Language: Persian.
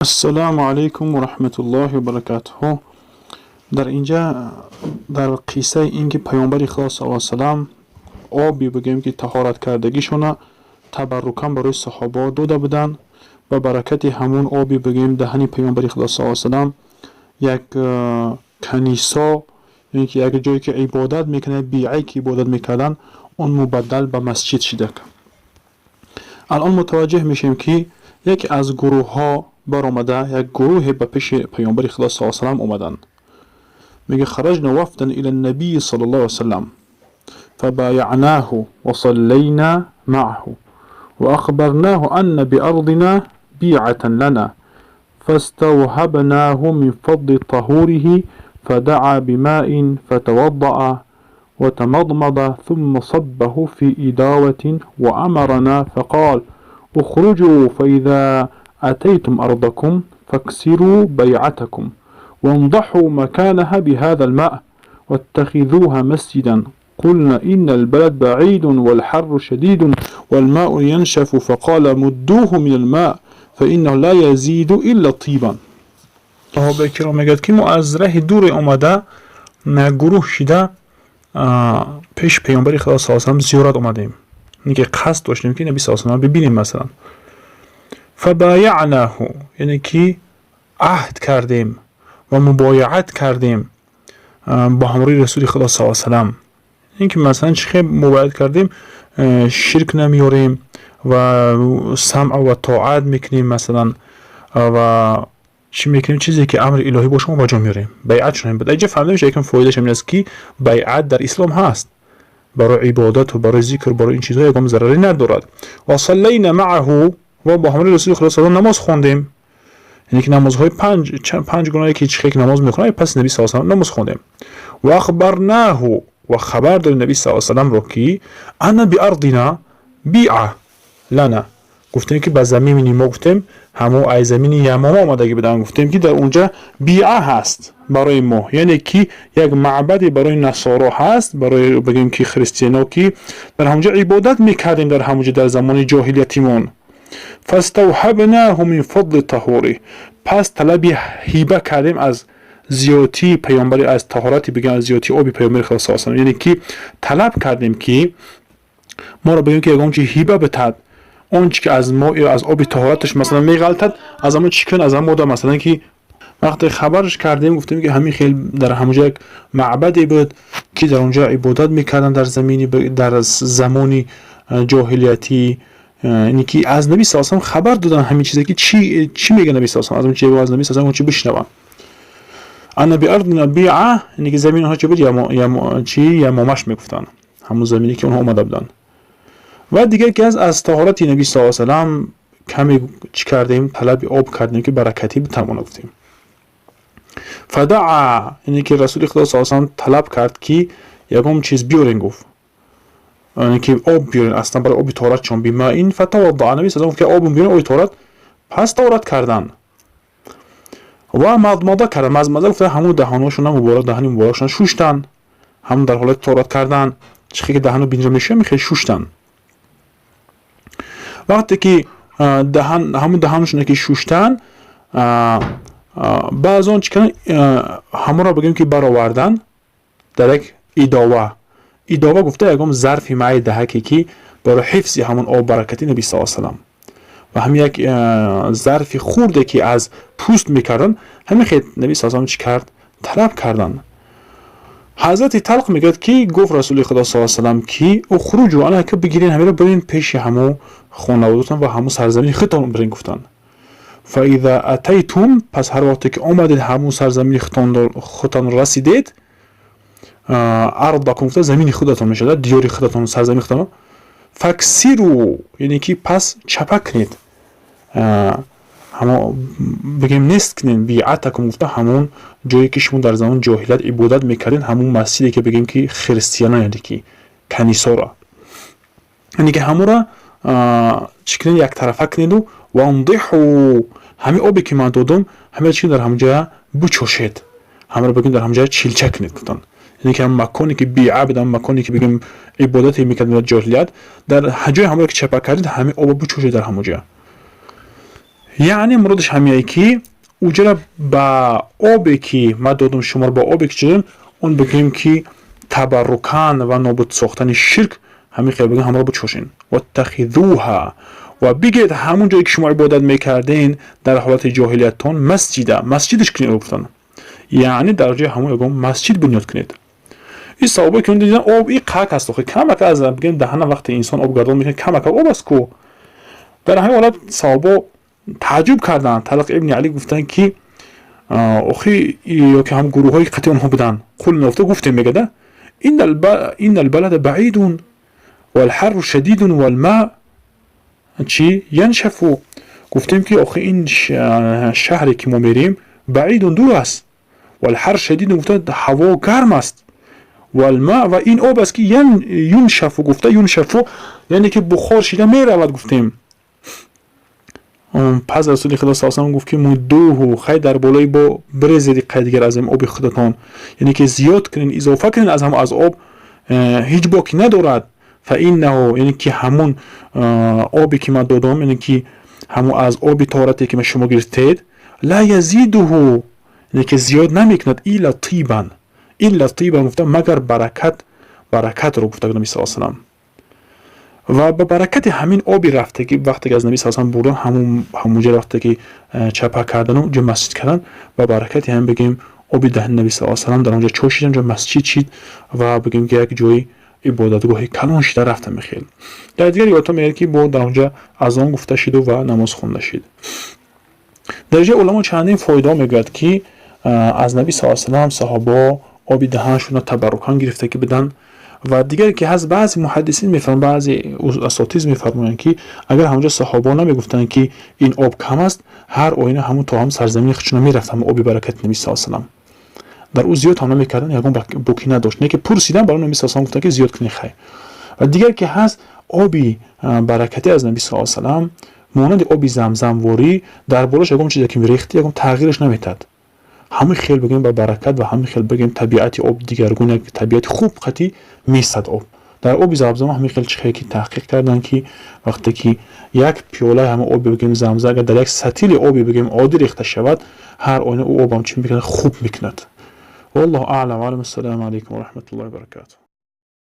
السلام علیکم و رحمت الله و برکاته. در اینجا در قصه اینکه پیامبر خدا صلی الله علیه و سلام آبی بگیم که طهارت کردگیشون تبرکم برای صحابه داده بودن و برکت همون آبی بگیم دهنی پیامبر خدا صلی الله علیه و سلام یک کنیسا، یعنی که یک جایی که عبادت میکنه، بیعی که عبادت میکردن اون مبدل به مسجد شده. الان متوجه میشیم که یک از گروه ها بر آمده، یک گروه به پیش پیامبر خدا صلی الله علیه و سلام اومدن. میگه خرجنا وفدا الى النبي صلی الله علیه و سلم فبايعناه وصلينا معه واخبرناه ان بارضنا بيعة لنا فاستوهبناه من فضل طهوره فدعا بماء فتوضأ وتمضمض ثم صبه في إداوة وأمرنا فقال اخرجوا فإذا أتيتم أرضكم فاكسروا بيعتكم وانضحوا مكانها بهذا الماء واتخذوها مسجدا. قلنا إن البلد بعيد والحر شديد والماء ينشف فقال مدوه من الماء فإنه لا يزيد إلا طيبا. صحابه کرام میگد که ما از راه دور اومده گروه شده پیش پیامبر خدا صلی الله علیه و سلم زیارت اومدیم، یعنی که قصد داشتیم که نبی صلی الله علیه و سلم ببینیم. مثلا فبایعناه، یعنی که عهد کردیم و مبایعت کردیم با همراه رسول خدا صلی الله علیه و سلم. این که مثلا چه مبایعت کردیم، شرک نمیاریم و سمع و طاعت میکنیم مثلا و چی میکنیم، چیزی که امر الهی باشه ما انجام میاریم، بیعت شدیم. بعد اینجا فهمیده میشه یکم فایدهش این است که بیعت در اسلام هست، برای عبادت و برای ذکر برای این چیزها یکم ضرری ندارد. و صلینا معه، و با همراه رسول خدا صلی الله علیه و نماز خوندیم، یعنی که نمازهای پنج گناهی که هیچ نماز میخونه پس نبی صلی الله علیه و نماز خوندیم. و اخبرناه، و خبر دادیم نبی صلی الله علیه و سلم رو که انا بارضنا بیعه لنا، گفتیم که به زمین ما، گفتیم همو ای زمین یمامه آمدگی بدن، گفتیم که در اونجا بیعه هست برای ما، یعنی که یک معبد برای نصارا هست، برای بگیم که خریستینا که در همونجا عبادت میکردیم در همونجا در زمان جاهلیتیمون. فاستوهبناه من فضل طهوره، پس طلب هیبه کردیم از زیاتی پیامبر، از طهارتی بگیم از زیاتی آبی پیامبر خدا صلی الله علیه و سلم، یعنی که طلب کردیم که ما را بگیم که یگان چی هیبه بتد، اون چی که از ما از آب طهارتش مثلا میغلطد از همون چیکن از همون مودا، مثلا که وقتی خبرش کردیم گفتیم که همین خیلی در همونجا یک معبدی بود که در اونجا عبادت میکردن در زمینی در زمانی جاهلیتی، یعنی که از نبی صلی الله علیه و سلم خبر دادن همین چیزی که چی میگه نبی صلی الله علیه و سلم، از نبی صلی الله علیه و سلم چی بشنون. انا بارضنا بیعه، یعنی که زمین ها چی بود، یا مامش میگفتن، همون زمینی که اونها اومده بودن. و دیگه که از طهارت نبی صلی الله علیه و سلم کمی چی کردیم، طلب آب کردیم که برکتی بتمونه گفتیم. فدعا، یعنی که رسول خدا صلی الله علیه و سلم طلب کرد که یکم چیز بیارین، گفت یعنی که آب بیارین اصلا برای آب طهارت چون بیما این فتوضا، نبی صلی الله علیه و سلم که آب بیارین آب طهارت، پس طهارت کردن. و مضمضه کردن، مضمضه گفته همون دهانشون مبارک، دهان مبارکشون شوشتن، همون در حالت طهارت کردن، چیزی که دهانو بینجا میشه میخواد شوشتن. وقتی که همون دهانشون که شوشتن، بعض اون چیکن همون را بگیم که برآوردن در یک ایداوه گفته یکم ظرفی معی دهکی که برای حفظ همون آب برکتی نبی صلی الله علیه و سلم، و هم یک ظرفی خورده که از پوست میکردن، همین خیلی نبی صلی الله علیه و سلم چی کرد، طلب کردن. حضرت طلق میگه که گفت رسول خدا صلی الله علیه و سلم که اخرجوا، انا که بگیرین همین رو برین پیش همو خانواده‌تون و همو سرزمین خودتون برین گفتن. فاذا اتیتم، پس هر وقت که اومدید همو سرزمین خودتون رسیدید، ارضکم، زمین خودتون میشه، دیار خودتون، سرزمین خودتون، فاکسروا، یعنی که پس چپک کنید، همون بگیم نیست کنین، بیعتکم، گفته همون جایی که شما در زمان جاهلیت عبادت میکردین، همون مسجدی که بگیم که خریستیانا، یعنی که کنیسا را، یعنی که همون را چکنین یک طرفه کنید و انضحوا، همین آبی که من دادم همین چیز در همونجا بچوشید، همون را بگیم در همونجا چیلچه کنید گفتن، یعنی که هم مکانی که بیعه بدن، مکانی که بگیم عبادتی میکردن در جاهلیت، در جای همون را که چپک کردید همین آب بچوشید در همونجا. یعنی مرادش همینه که اوجا با آبی که ما دادم شما با آبی که چیدن اون بگیم که تبرکان و نابود ساختن شرک همین خیلی بگیم همراه بچوشین و تخذوها و بگید همون جایی که شما عبادت میکردین در حالت جاهلیتتون مسجدش کنید گفتن، یعنی در جای همون یگم مسجد بنیاد کنید. این صحابه که دیدن آب این قاک هست خیلی کمک از بگیم دهن وقتی انسان آب گردان میکنه کمک آب است کو. در همین حالت صحابه تعجب کردن. طلق ابن علی گفتن که اخی یا که هم گروه های قطعی اونها بودن قول نفته گفتیم میگه این البلد بعید والحر شدید والماء چی ینشفو. گفتیم که اخی این شهری که ما میریم بعید دور است، والحر شدید گفتن هوا گرم است، والماء و این آب است که ینشفو گفته ینشفو یعنی که بخار شده میرود. گفتیم پس رسول خدا صلی الله علیه و گفت که مدوه خی در بالای با برزدی قدگر از این آب خودتان، یعنی که زیاد کنین اضافه کنین از هم از آب هیچ باکی ندارد. فإنه یعنی که همون آبی که ما دادم یعنی که همون از آبی طهارتی که ما شما گرفتید لا یزیده یعنی که زیاد نمیکند الا طیبا گفته مگر برکت رو گفته نبی صلی الله علیه و و با برکت همین آبی رفته که وقتی که از نبی صلی الله علیه و بردن همونجا رفته که چپا کردن و جو مسجد کردن و برکتی هم بگیم آبی دهن نبی صلی الله علیه و در اونجا چوشیدن جو مسجد چید و بگیم که یک جایی عبادتگاه کلان شده رفته میخیل. در دیگر یادتا میگه که با در اونجا اذان گفته شد و نماز خونده شد. در اینجا علما چندین فایده میگرد که از نبی صلی الله علیه و صحابه آبی دهنشون تبرکان گرفته که بدن و دیگری که هست بعضی محدثین میفرمایند بعضی اساتید میفرمایند که اگر همونجا صحابه نمیگفتن که این آب کم است هر آینه همون تا هم سرزمین خودشون میرفتن آبی برکت نبی صلی الله علیه و در او زیاد هم نمیکردن یگون بوکی نداشت نه که پرسیدن برای نبی صلی الله علیه و گفتن که زیاد کنی خیر. و دیگر که هست آبی برکتی از نبی صلی الله علیه و مانند آبی زمزم واری در بالاش یگون چیزی که میریخت یگون تغییرش نمیداد. همین خیل بگیم با برکت و همین خیل بگیم طبیعت آب دیگرگونه طبیعت خوب قطعی میستد آب. در آب زمزم همین خیل چه که تحقیق کردن که وقتی که یک پیاله هم آب بگیم زمزم اگر در یک سطل آبی بگیم عادی ریخته شود هر آینه او آب هم چی میکنه خوب میکند. والله اعلم. السلام علیکم و رحمت الله و برکاته.